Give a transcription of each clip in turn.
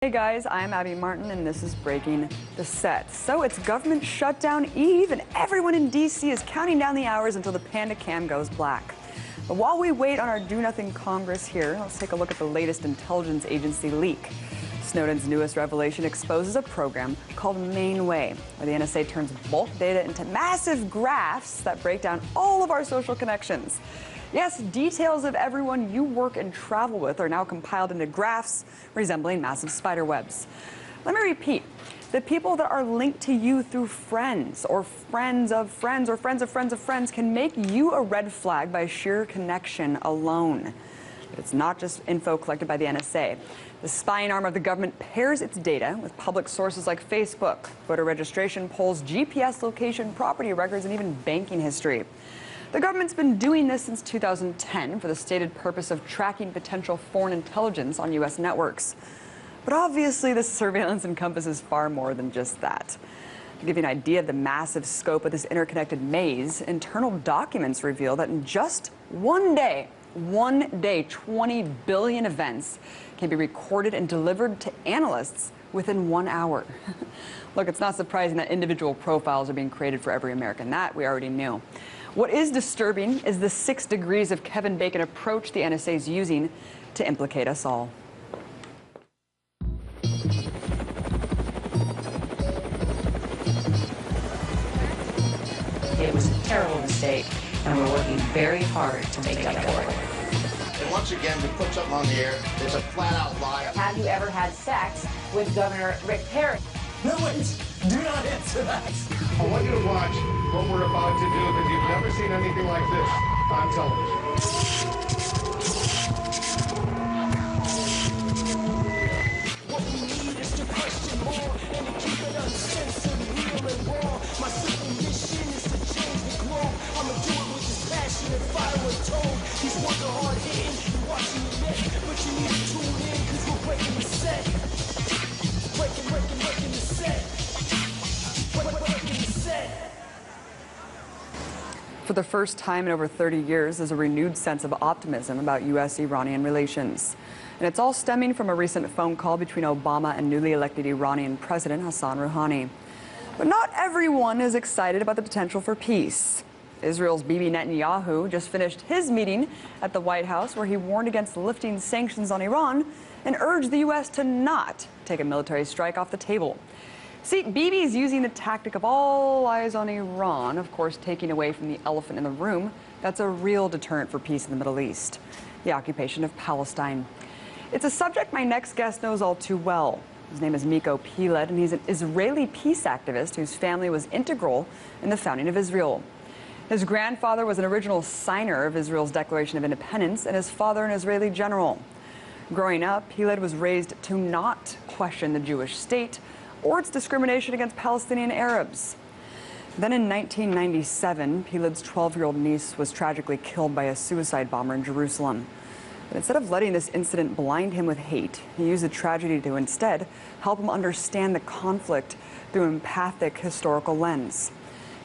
Hey guys, I'm Abby Martin and this is Breaking the Set. So it's government shutdown eve and everyone in DC is counting down the hours until the Panda Cam goes black. But while we wait on our do-nothing Congress here, let's take a look at the latest intelligence agency leak. Snowden's newest revelation exposes a program called Mainway, where the NSA turns bulk data into massive graphs that break down all of our social connections. Yes, details of everyone you work and travel with are now compiled into graphs resembling massive spider webs. Let me repeat. The people that are linked to you through friends or friends of friends or friends of friends of friends can make you a red flag by sheer connection alone. But it's not just info collected by the NSA. The spying arm of the government pairs its data with public sources like Facebook, voter registration polls, GPS location, property records, and even banking history. The government's been doing this since 2010 for the stated purpose of tracking potential foreign intelligence on U.S. networks. But obviously, this surveillance encompasses far more than just that. To give you an idea of the massive scope of this interconnected maze, internal documents reveal that in just one day, 20 billion events can be recorded and delivered to analysts within 1 hour. Look, it's not surprising that individual profiles are being created for every American. That we already knew. What is disturbing is the 6 degrees of Kevin Bacon approach the NSA is using to implicate us all. It was a terrible mistake, and we're working very hard to make up for it. And once again, we put something on the air that's a flat-out lie. Have you ever had sex with Governor Rick Perry? No, wait, do not answer that. I want you to watch what we're about to do because you've never seen anything like this on television. What we need is to question more and to keep it uncensored, real and raw. My simple mission is to change the globe. I'ma do it with this passion and fire untold. These words are hard hitting, you're watching the net, but you need to tune in because we're breaking the set. Breaking the set. Breaking the set. For the first time in over 30 years, there's a renewed sense of optimism about U.S.-Iranian relations. And it's all stemming from a recent phone call between Obama and newly elected Iranian President Hassan Rouhani. But not everyone is excited about the potential for peace. Israel's Bibi Netanyahu just finished his meeting at the White House where he warned against lifting sanctions on Iran and urged the U.S. to not take a military strike off the table. See, Bibi's using the tactic of all eyes on Iran, of course taking away from the elephant in the room that's a real deterrent for peace in the Middle East, the occupation of Palestine. It's a subject my next guest knows all too well. His name is Miko Piled, and he's an Israeli peace activist whose family was integral in the founding of Israel. His grandfather was an original signer of Israel's Declaration of Independence, and his father an Israeli general. Growing up, Piled was raised to not question the Jewish state or its discrimination against Palestinian Arabs. Then in 1997, Piled's 12-year-old niece was tragically killed by a suicide bomber in Jerusalem. But instead of letting this incident blind him with hate, he used the tragedy to instead help him understand the conflict through an empathic historical lens.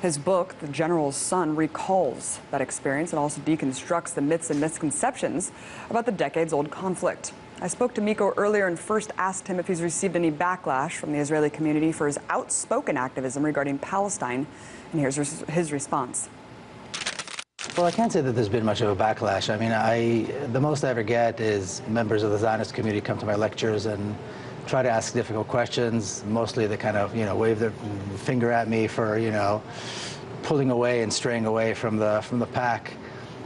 His book, The General's Son, recalls that experience and also deconstructs the myths and misconceptions about the decades-old conflict. I spoke to Miko earlier and first asked him if he's received any backlash from the Israeli community for his outspoken activism regarding Palestine, and here's his response. Well, I can't say that there's been much of a backlash. I mean, the most I ever get is members of the Zionist community come to my lectures and try to ask difficult questions. Mostly they kind of, wave their finger at me for, pulling away and straying away from the pack.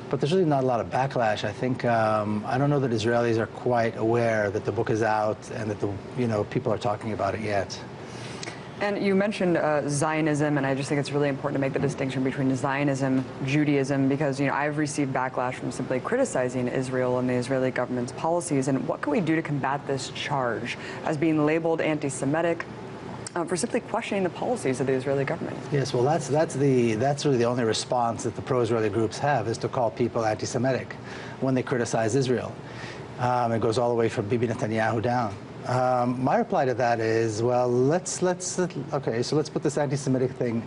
But there's really not a lot of backlash. I think, I don't know that Israelis are quite aware that the book is out and that people are talking about it yet. And you mentioned Zionism, and I just think it's really important to make the distinction between Zionism, Judaism, because I've received backlash from simply criticizing Israel and the Israeli government's policies. And what can we do to combat this charge as being labeled anti-Semitic for simply questioning the policies of the Israeli government? Yes, well, that's really the only response that the pro-Israeli groups have, is to call people anti-Semitic when they criticize Israel. It goes all the way from Bibi Netanyahu down. My reply to that is, well, okay, so let's put this anti-Semitic thing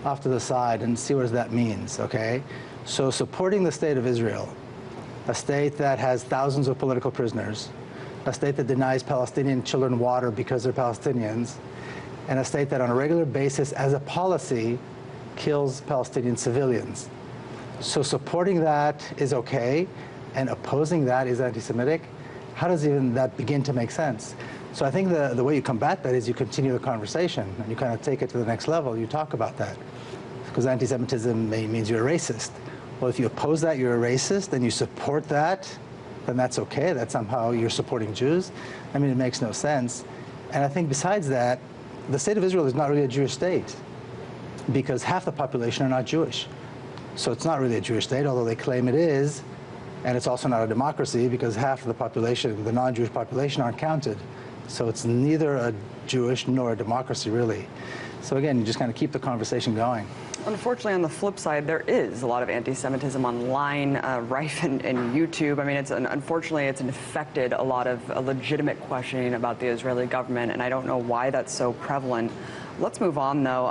off to the side and see what that means, okay? So supporting the state of Israel, a state that has thousands of political prisoners, a state that denies Palestinian children water because they're Palestinians, and a state that on a regular basis, as a policy, kills Palestinian civilians. So supporting that is okay, and opposing that is anti-Semitic. How does even that begin to make sense? So I think the way you combat that is you continue the conversation, and you kind of take it to the next level. You talk about that. Because anti-Semitism means you're a racist. Well, if you oppose that, you're a racist, and you support that, then that's okay. That somehow you're supporting Jews. I mean, it makes no sense. And I think besides that, the state of Israel is not really a Jewish state, because half the population are not Jewish. So it's not really a Jewish state, although they claim it is. And it's also not a democracy, because half of the population, the non-Jewish population, aren't counted. So it's neither a Jewish nor a democracy, really. So again, you just kind of keep the conversation going. Unfortunately, on the flip side, there is a lot of anti-Semitism online, rife in YouTube. I mean, unfortunately, it's infected a lot of legitimate questioning about the Israeli government, and I don't know why that's so prevalent. Let's move on, though.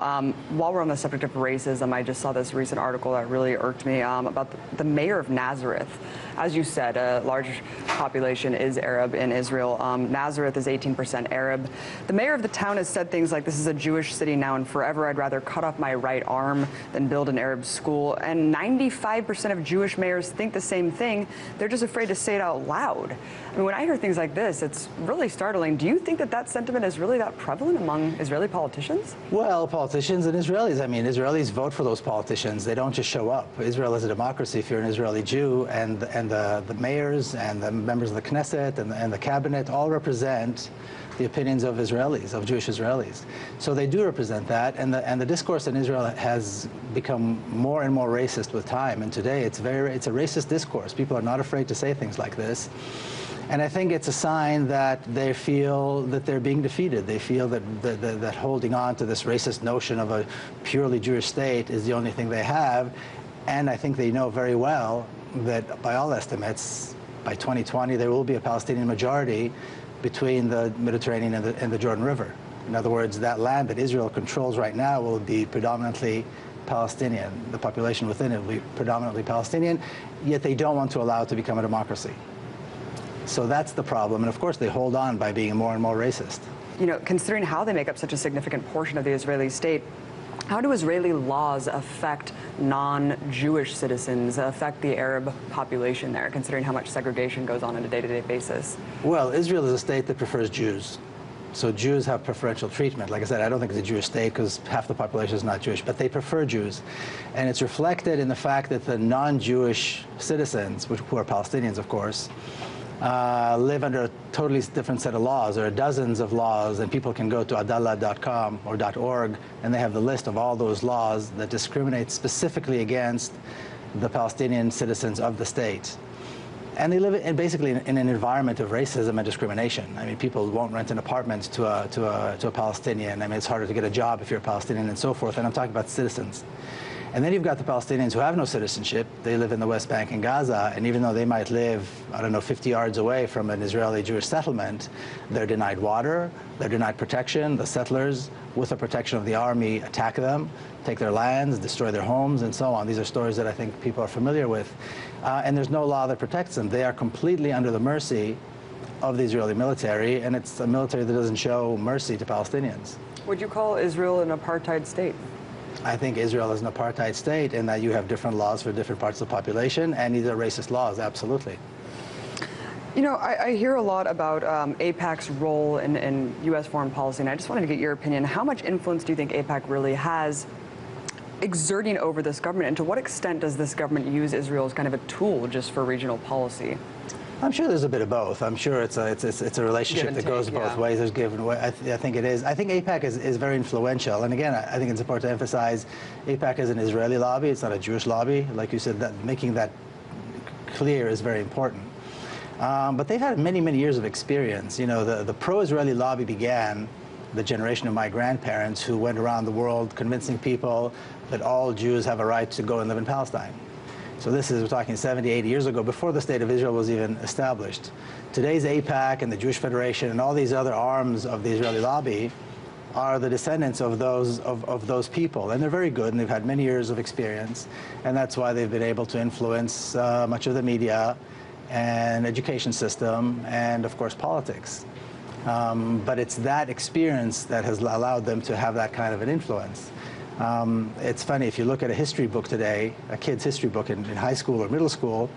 While we're on the subject of racism, I just saw this recent article that really irked me about the mayor of Nazareth. As you said, a large population is Arab in Israel. Nazareth is 18% Arab. The mayor of the town has said things like, "This is a Jewish city now and forever. I'd rather cut off my right arm than build an Arab school." And 95% of Jewish mayors think the same thing. They're just afraid to say it out loud. I mean, when I hear things like this, it's really startling. Do you think that that sentiment is really that prevalent among Israeli politicians? Well, politicians and Israelis. I mean, Israelis vote for those politicians. They don't just show up. Israel is a democracy if you're an Israeli Jew, and the mayors and the members of the Knesset and the cabinet all represent the opinions of Israelis, of Jewish Israelis. So they do represent that, and the discourse in Israel has become more and more racist with time. And today it's a racist discourse. People are not afraid to say things like this. And I think it's a sign that they feel that they're being defeated. They feel that holding on to this racist notion of a purely Jewish state is the only thing they have. And I think they know very well that by all estimates, by 2020, there will be a Palestinian majority between the Mediterranean and the Jordan River. In other words, that land that Israel controls right now will be predominantly Palestinian. The population within it will be predominantly Palestinian, yet they don't want to allow it to become a democracy. So that's the problem. And of course, they hold on by being more and more racist. You know, considering how they make up such a significant portion of the Israeli state, how do Israeli laws affect non-Jewish citizens, affect the Arab population there, considering how much segregation goes on a day-to-day basis? Well, Israel is a state that prefers Jews. So Jews have preferential treatment. Like I said, I don't think it's a Jewish state because half the population is not Jewish, but they prefer Jews. And it's reflected in the fact that the non-Jewish citizens, who are Palestinians, of course, live under a totally different set of laws. There are dozens of laws, and people can go to adalah.com or .org, and they have the list of all those laws that discriminate specifically against the Palestinian citizens of the state. And they live basically in an environment of racism and discrimination. I mean, people won't rent an apartment to a Palestinian. I mean, it's harder to get a job if you're a Palestinian and so forth. And I'm talking about citizens. And then you've got the Palestinians who have no citizenship. They live in the West Bank and Gaza, and even though they might live, I don't know, 50 yards away from an Israeli Jewish settlement, they're denied water, they're denied protection. The settlers, with the protection of the army, attack them, take their lands, destroy their homes, and so on. These are stories that I think people are familiar with. And there's no law that protects them. They are completely under the mercy of the Israeli military, and it's a military that doesn't show mercy to Palestinians. Would you call Israel an apartheid state? I think Israel is an apartheid state in that you have different laws for different parts of the population, and these are racist laws, absolutely. You know, I hear a lot about AIPAC's role in U.S. foreign policy, and I just wanted to get your opinion. How much influence do you think AIPAC really has exerting over this government, and to what extent does this government use Israel as kind of a tool just for regional policy? I'm sure there's a bit of both. I'm sure it's a relationship that goes both ways. There's give and way. I think it is. I think AIPAC is very influential. And again, I think it's important to emphasize AIPAC is an Israeli lobby. It's not a Jewish lobby. Like you said, making that clear is very important. But they've had many, many years of experience. You know, the pro-Israeli lobby began the generation of my grandparents who went around the world convincing people that all Jews have a right to go and live in Palestine. So this is, we're talking 70, 80 years ago, before the State of Israel was even established. Today's AIPAC and the Jewish Federation and all these other arms of the Israeli lobby are the descendants of those people. And they're very good, and they've had many years of experience. And that's why they've been able to influence much of the media and education system, and of course politics. But it's that experience that has allowed them to have that kind of an influence. It's funny, if you look at a history book today, a kid's history book in high school or middle school,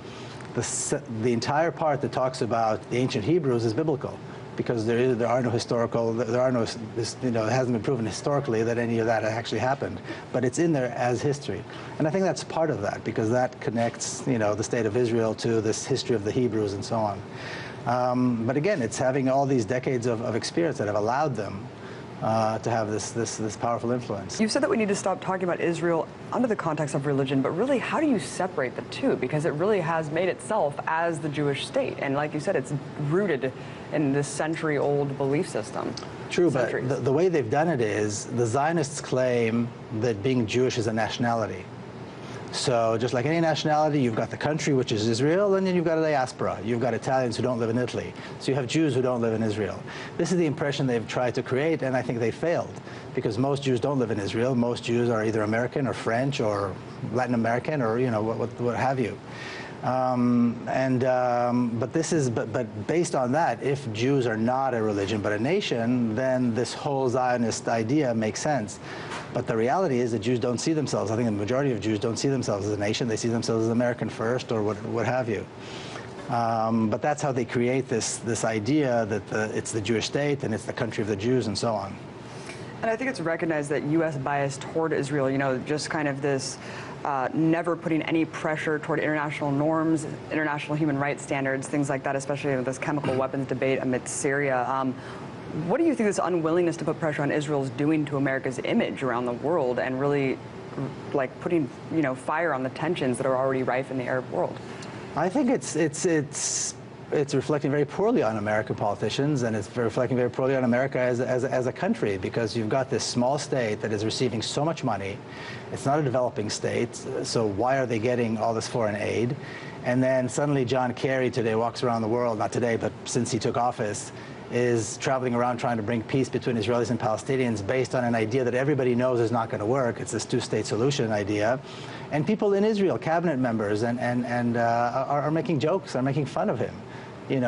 the entire part that talks about the ancient Hebrews is biblical, because there are no historical, it hasn't been proven historically that any of that actually happened, but it's in there as history. And I think that's part of that, because that connects, the state of Israel to this history of the Hebrews and so on. But again, it's having all these decades of experience that have allowed them to have this powerful influence. You said that we need to stop talking about Israel under the context of religion, but really, how do you separate the two? Because it really has made itself as the Jewish state. And like you said, it's rooted in this century-old belief system. True, but the way they've done it is, the Zionists claim that being Jewish is a nationality. So just like any nationality, you've got the country, which is Israel, and then you've got a diaspora. You've got Italians who don't live in Italy. So you have Jews who don't live in Israel. This is the impression they've tried to create, and I think they failed, because most Jews don't live in Israel. Most Jews are either American or French or Latin American or, what have you. But based on that, if Jews are not a religion but a nation, then this whole Zionist idea makes sense. But the reality is that Jews don't see themselves, I think the majority of Jews don't see themselves as a nation. They see themselves as American first or what have you. But that's how they create this idea that it's the Jewish state and it's the country of the Jews and so on. And I think it's recognized that U.S. bias toward Israel, just kind of this never putting any pressure toward international norms, international human rights standards, things like that, especially with this chemical weapons debate amidst Syria. What do you think this unwillingness to put pressure on Israel is doing to America's image around the world, and really like putting fire on the tensions that are already rife in the Arab world? I think it's reflecting very poorly on American politicians, and it's reflecting very poorly on America as a country, because you've got this small state that is receiving so much money. It's not a developing state, so why are they getting all this foreign aid? And then suddenly John Kerry today walks around the world, not today, but since he took office, is traveling around trying to bring peace between Israelis and Palestinians based on an idea that everybody knows is not going to work. It's this two-state solution idea. And people in Israel, cabinet members, are making jokes, are making fun of him.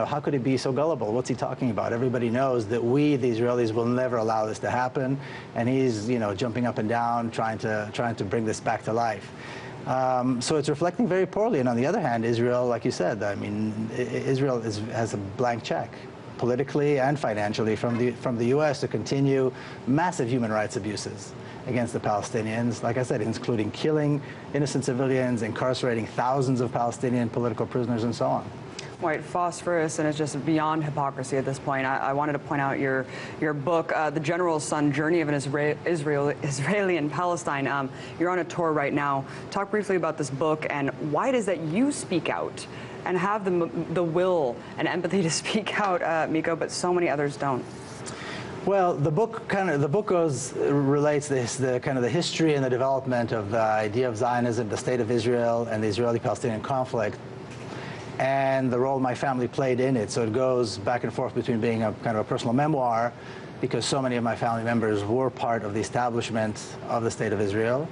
How could he be so gullible? What's he talking about? Everybody knows that we, the Israelis, will never allow this to happen. And he's, jumping up and down, trying to bring this back to life. So it's reflecting very poorly. And on the other hand, Israel, like you said, Israel has a blank check, politically and financially, from the U.S. to continue massive human rights abuses against the Palestinians, like I said, including killing innocent civilians, incarcerating thousands of Palestinian political prisoners, and so on. White phosphorus, and it's just beyond hypocrisy at this point. I wanted to point out your book, The General's Son, Journey of an Israeli in Palestine. You're on a tour right now. Talk briefly about this book and why it is that you speak out and have the will and empathy to speak out, Miko, but so many others don't. Well, the book relates the history and the development of the idea of Zionism, the state of Israel, and the Israeli-Palestinian conflict, and the role my family played in it. So it goes back and forth between being a kind of a personal memoir, because so many of my family members were part of the establishment of the state of Israel,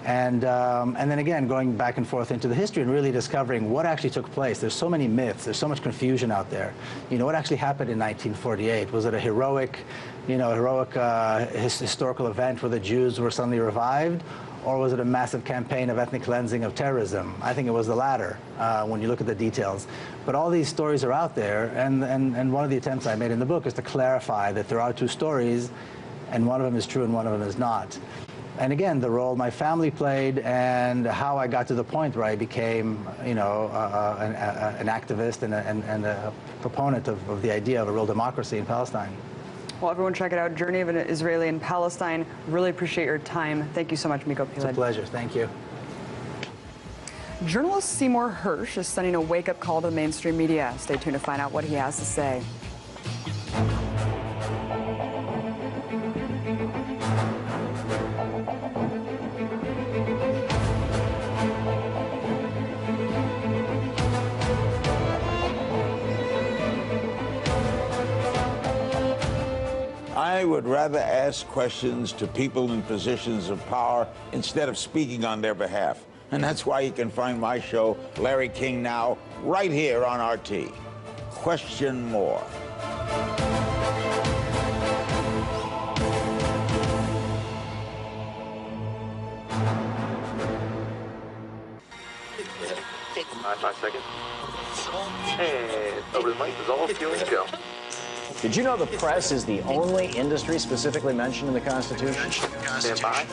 and then again going back and forth into the history and really discovering what actually took place. There's so many myths. There's so much confusion out there. What actually happened in 1948? Was it a heroic historical event where the Jews were suddenly revived? Or was it a massive campaign of ethnic cleansing, of terrorism? I think it was the latter, when you look at the details. But all these stories are out there, and one of the attempts I made in the book is to clarify that there are two stories, and one of them is true and one of them is not. And again, the role my family played and how I got to the point where I became, an activist and a proponent of the idea of a real democracy in Palestine. Well, everyone check it out, Journey of an Israeli in Palestine. Really appreciate your time. Thank you so much, Miko Piled. It's a pleasure. Thank you. Journalist Seymour Hersh is sending a wake-up call to the mainstream media. Stay tuned to find out what he has to say. I would rather ask questions to people in positions of power instead of speaking on their behalf. And that's why you can find my show, Larry King Now, right here on RT. Question more. Five seconds. And over the mic is all feeling go. Did you know the press is the only industry specifically mentioned in the Constitution? Stand by.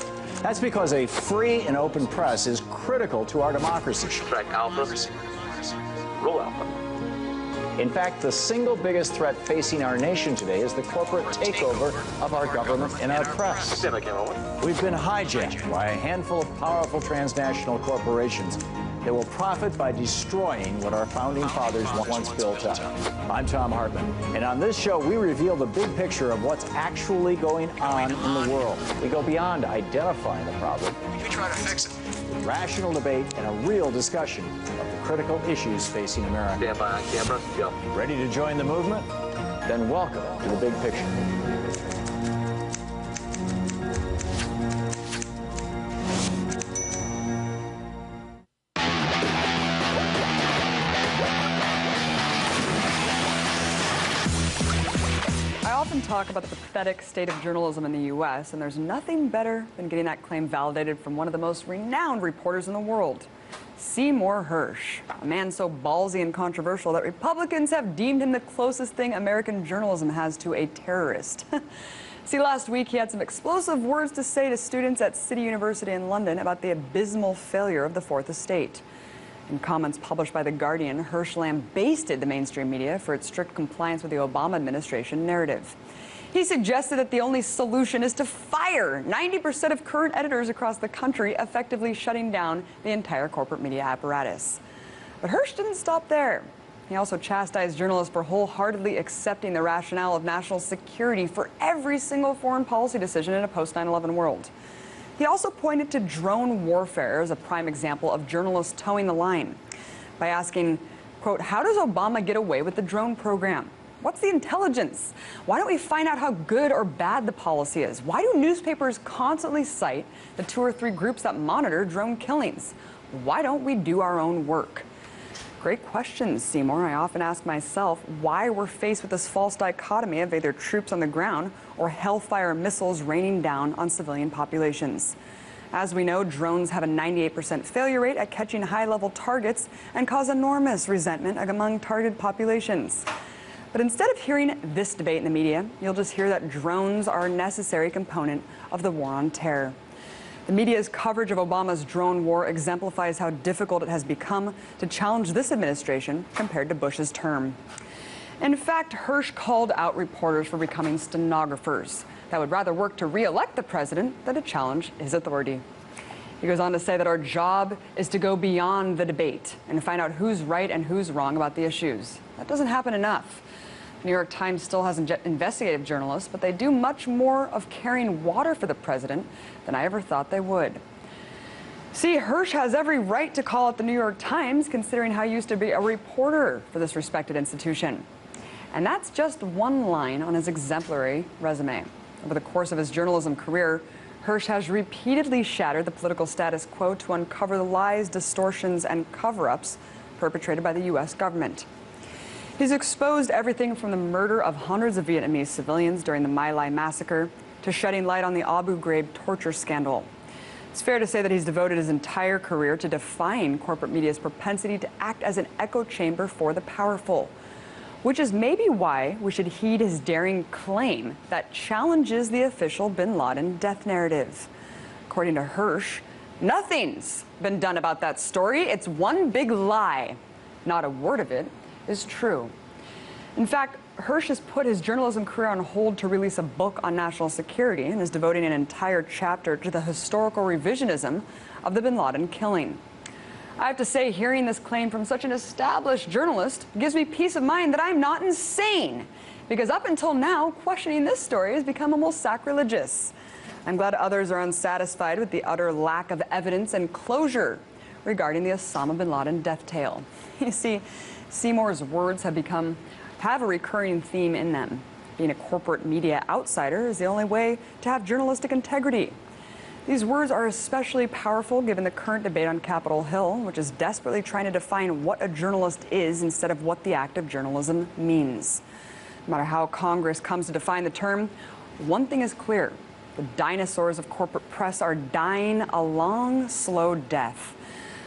That's because a free and open press is critical to our democracy. Track alpha. Roll alpha. In fact, the single biggest threat facing our nation today is the corporate takeover of our government and our press. Stand by, camera one. We've been hijacked by a handful of powerful transnational corporations that will profit by destroying what our founding fathers once built up. I'm Tom Hartman, and on this show, we reveal the big picture of what's actually going on in the world. We go beyond identifying the problem. We try to fix it. Rational debate and a real discussion of the critical issues facing America. Stand by on camera, go. Ready to join the movement? Then welcome to the big picture. I often talk about the pathetic state of journalism in the U.S., and there's nothing better than getting that claim validated from one of the most renowned reporters in the world, Seymour Hersh, a man so ballsy and controversial that Republicans have deemed him the closest thing American journalism has to a terrorist. See, last week he had some explosive words to say to students at City University in London about the abysmal failure of the Fourth Estate. In comments published by The Guardian, Hersh lambasted the mainstream media for its strict compliance with the Obama administration narrative. He suggested that the only solution is to fire 90% of current editors across the country, effectively shutting down the entire corporate media apparatus. But Hersh didn't stop there. He also chastised journalists for wholeheartedly accepting the rationale of national security for every single foreign policy decision in a post-9/11 world. He also pointed to drone warfare as a prime example of journalists towing the line by asking, quote, how does Obama get away with the drone program? What's the intelligence? Why don't we find out how good or bad the policy is? Why do newspapers constantly cite the 2 or 3 groups that monitor drone killings? Why don't we do our own work? Great questions, Seymour. I often ask myself why we're faced with this false dichotomy of either troops on the ground or hellfire missiles raining down on civilian populations. As we know, drones have a 98% failure rate at catching high-level targets and cause enormous resentment among targeted populations. But instead of hearing this debate in the media, you'll just hear that drones are a necessary component of the war on terror. The media's coverage of Obama's drone war exemplifies how difficult it has become to challenge this administration compared to Bush's term. In fact, Hersh called out reporters for becoming stenographers that would rather work to re-elect the president than to challenge his authority. He goes on to say that our job is to go beyond the debate and find out who's right and who's wrong about the issues. That doesn't happen enough. The New York Times still has investigative journalists, but they do much more of carrying water for the president than I ever thought they would. See, Hersh has every right to call out the New York Times, considering how he used to be a reporter for this respected institution. And that's just one line on his exemplary resume. Over the course of his journalism career, Hersh has repeatedly shattered the political status quo to uncover the lies, distortions, and cover-ups perpetrated by the U.S. government. He's exposed everything from the murder of hundreds of Vietnamese civilians during the My Lai massacre to shedding light on the Abu Ghraib torture scandal. It's fair to say that he's devoted his entire career to defying corporate media's propensity to act as an echo chamber for the powerful, which is maybe why we should heed his daring claim that challenges the official bin Laden death narrative. According to Hersh, nothing's been done about that story. It's one big lie. Not a word of it is true. In fact, Hersh has put his journalism career on hold to release a book on national security and is devoting an entire chapter to the historical revisionism of the bin Laden killing. I have to say, hearing this claim from such an established journalist gives me peace of mind that I'm not insane, because up until now, questioning this story has become almost sacrilegious. I'm glad others are unsatisfied with the utter lack of evidence and closure regarding the Osama bin Laden death tale. You see, Seymour's words have a recurring theme in them. Being a corporate media outsider is the only way to have journalistic integrity. These words are especially powerful given the current debate on Capitol Hill, which is desperately trying to define what a journalist is instead of what the act of journalism means. No matter how Congress comes to define the term, one thing is clear. The dinosaurs of corporate press are dying a long, slow death.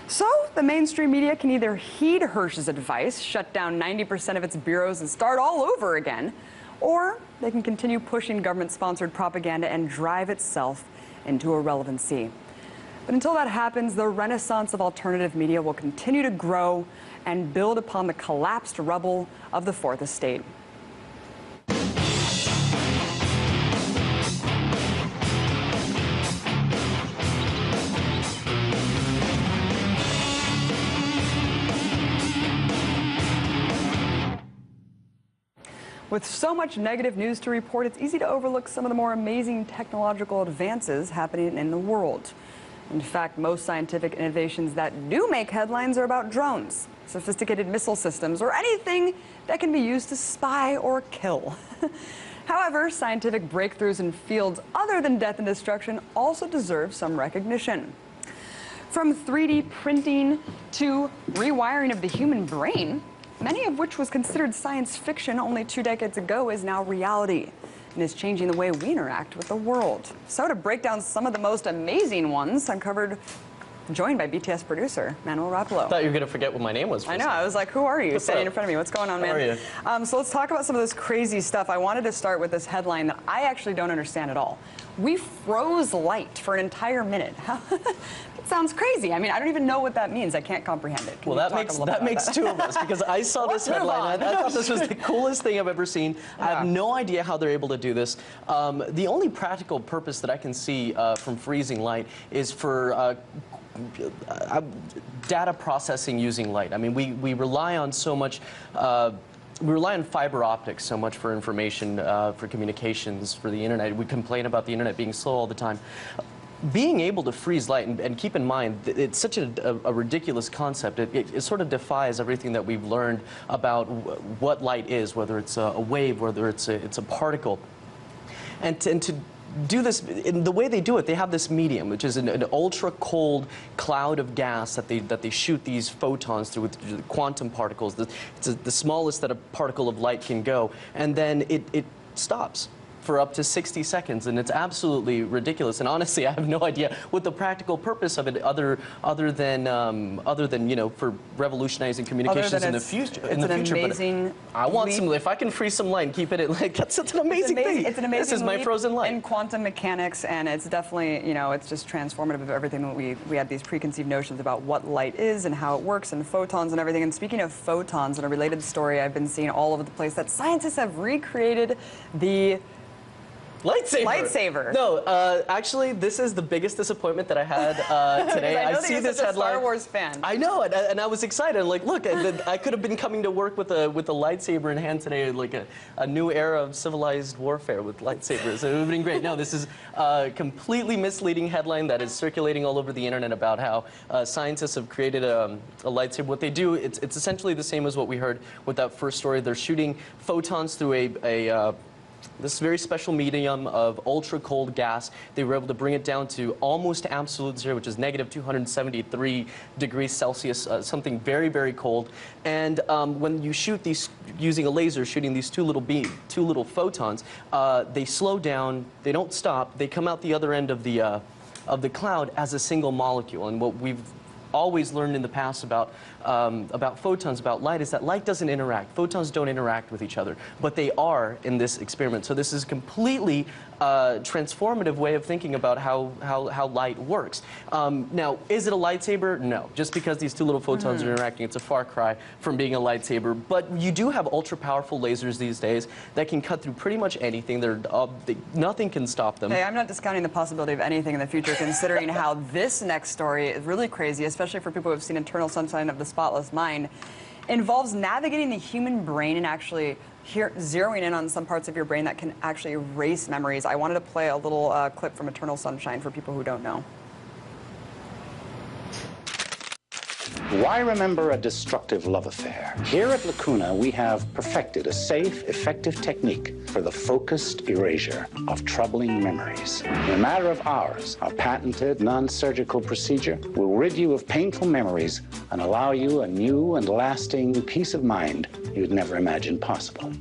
So the mainstream media can either heed Hirsch's advice, shut down 90% of its bureaus and start all over again, or they can continue pushing government-sponsored propaganda and drive itself into irrelevancy. But until that happens, the renaissance of alternative media will continue to grow and build upon the collapsed rubble of the Fourth Estate. With so much negative news to report, it's easy to overlook some of the more amazing technological advances happening in the world. In fact, most scientific innovations that do make headlines are about drones, sophisticated missile systems, or anything that can be used to spy or kill. However, scientific breakthroughs in fields other than death and destruction also deserve some recognition. From 3D printing to rewiring of the human brain, many of which was considered science fiction only 2 decades ago, is now reality and is changing the way we interact with the world. So to break down some of the most amazing ones, I'm joined by BTS producer Manuel Rapolo. I thought you were going to forget what my name was. I know, I was like, who are you? Standing in front of me. What's going on, man? How are you? So let's talk about some of this crazy stuff. I wanted to start with this headline that I actually don't understand at all. We froze light for an entire minute. It sounds crazy. I mean, I don't even know what that means. I can't comprehend it. Well, that makes two of us, because I saw this headline. I thought this was the coolest thing I've ever seen. Yeah. I have no idea how they're able to do this. The only practical purpose that I can see from freezing light is for data processing using light. I mean, we rely on so much. We rely on fiber optics so much for information, for communications, for the internet. We complain about the internet being slow all the time. Being able to freeze light, and keep in mind, it's such a ridiculous concept. It sort of defies everything that we've learned about what light is, whether it's a wave, whether it's a particle. And to do this, in the way they do it, they have this medium, which is an ultra-cold cloud of gas that they shoot these photons through with quantum particles. It's the smallest that a particle of light can go, and then it stops for up to 60 seconds, and it's absolutely ridiculous. And honestly, I have no idea what the practical purpose of it, other than you know, for revolutionizing communications in the future. It's an amazing. I want some. If I can freeze some light and keep it at, like, that's an amazing thing. It's an amazing. This is my frozen light in quantum mechanics, and it's definitely, you know, it's just transformative of everything that we had these preconceived notions about what light is and how it works, and photons and everything. And speaking of photons, in a related story I've been seeing all over the place, that scientists have recreated the lightsaber. No, actually, this is the biggest disappointment that I had today. I know see this such headline. A Star Wars fan. I know, and I was excited. I'm like, look, I could have been coming to work with a lightsaber in hand today, like a new era of civilized warfare with lightsabers. It would have been great. No, this is a completely misleading headline that is circulating all over the internet about how scientists have created a lightsaber. What they do, it's essentially the same as what we heard with that first story. They're shooting photons through this very special medium of ultra-cold gas. They were able to bring it down to almost absolute zero, which is negative 273 degrees Celsius, something very, very cold. And when you shoot these, using a laser, shooting these two little photons, they slow down, they don't stop, they come out the other end of the cloud as a single molecule. And what we've always learned in the past about photons, about light, is that light doesn't interact. Photons don't interact with each other, but they are in this experiment. So this is a completely transformative way of thinking about how light works. Now, is it a lightsaber? No. Just because these two little photons are interacting, it's a far cry from being a lightsaber. But you do have ultra-powerful lasers these days that can cut through pretty much anything. Nothing can stop them. Hey, I'm not discounting the possibility of anything in the future, considering how this next story is really crazy, especially for people who have seen Eternal Sunshine of the Spotless Mind. Involves navigating the human brain and actually zeroing in on some parts of your brain that can actually erase memories. I wanted to play a little clip from Eternal Sunshine for people who don't know. Why remember a destructive love affair? Here at Lacuna, we have perfected a safe, effective technique for the focused erasure of troubling memories. In a matter of hours, our patented non-surgical procedure will rid you of painful memories and allow you a new and lasting peace of mind you'd never imagined possible.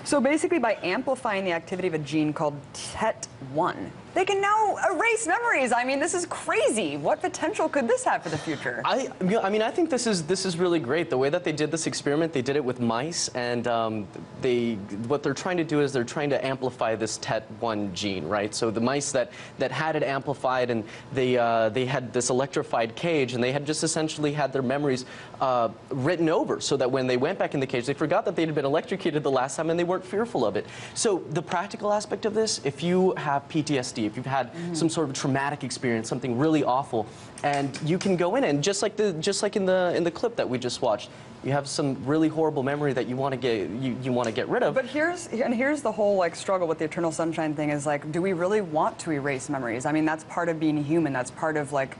So basically, by amplifying the activity of a gene called TET1, they can now erase memories. I mean, this is crazy. What potential could this have for the future? I mean, I think this is really great. The way that they did this experiment, they did it with mice, and what they're trying to do is they're trying to amplify this TET1 gene, right? So the mice that had it amplified, and they had this electrified cage, and they had just essentially had their memories written over, so that when they went back in the cage, they forgot that they had been electrocuted the last time, and they weren't fearful of it. So the practical aspect of this, if you have PTSD, if you've had some sort of traumatic experience, something really awful, and you can go in and just like in the clip that we just watched, you have some really horrible memory that you want to get rid of. But here's the whole like struggle with the eternal sunshine thing is like, do we really want to erase memories? I mean, that's part of being human. That's part of like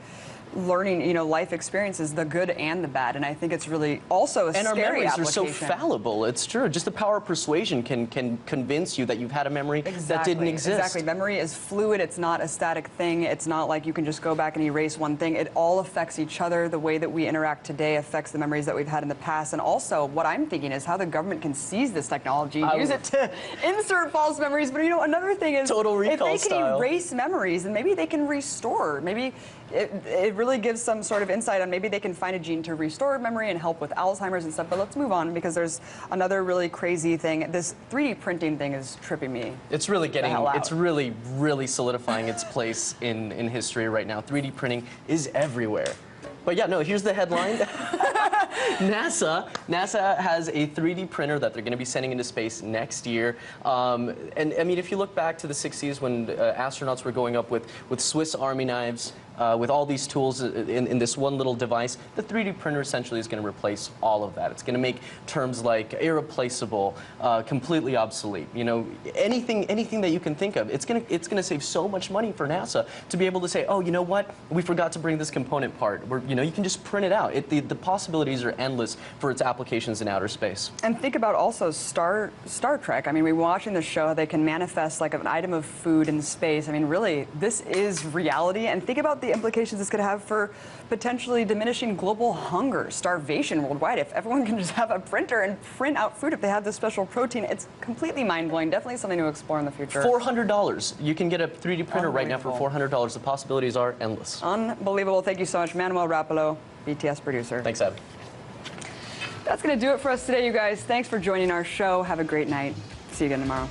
learning, you know, life experiences, the good and the bad, and I think it's really also a scary application. And our memories are so fallible. It's true. Just the power of persuasion can convince you that you've had a memory that didn't exist. Exactly. Memory is fluid. It's not a static thing. It's not like you can just go back and erase one thing. It all affects each other. The way that we interact today affects the memories that we've had in the past. And also, what I'm thinking is how the government can seize this technology, use it to insert false memories. But you know, another thing is, Total Recall if they can erase memories, then maybe they can restore. Maybe it really gives some sort of insight on maybe they can find a gene to restore memory and help with Alzheimer's and stuff. But let's move on, because there's another really crazy thing. This 3D printing thing is tripping me. It's really really solidifying its place in history right now. 3D printing is everywhere. But yeah, no, here's the headline. NASA has a 3D printer that they're going to be sending into space next year. And I mean, if you look back to the 60s when astronauts were going up with Swiss Army knives, with all these tools in this one little device, the 3D printer essentially is going to replace all of that. It's going to make terms like irreplaceable, completely obsolete. You know, anything that you can think of. It's going to save so much money for NASA to be able to say, oh, you know what? We forgot to bring this component part. You know, you can just print it out. The possibilities are endless for its applications in outer space. And think about also Star Trek. I mean, we're watching the show. They can manifest like an item of food in space. I mean, really, this is reality. And think about the implications this could have for potentially diminishing global hunger, starvation worldwide. If everyone can just have a printer and print out food if they have this special protein, it's completely mind-blowing. Definitely something to explore in the future. $400. You can get a 3D printer right now for $400. The possibilities are endless. Unbelievable. Thank you so much, Manuel Rapolo, BTS producer. Thanks, Abby. That's going to do it for us today, you guys. Thanks for joining our show. Have a great night. See you again tomorrow.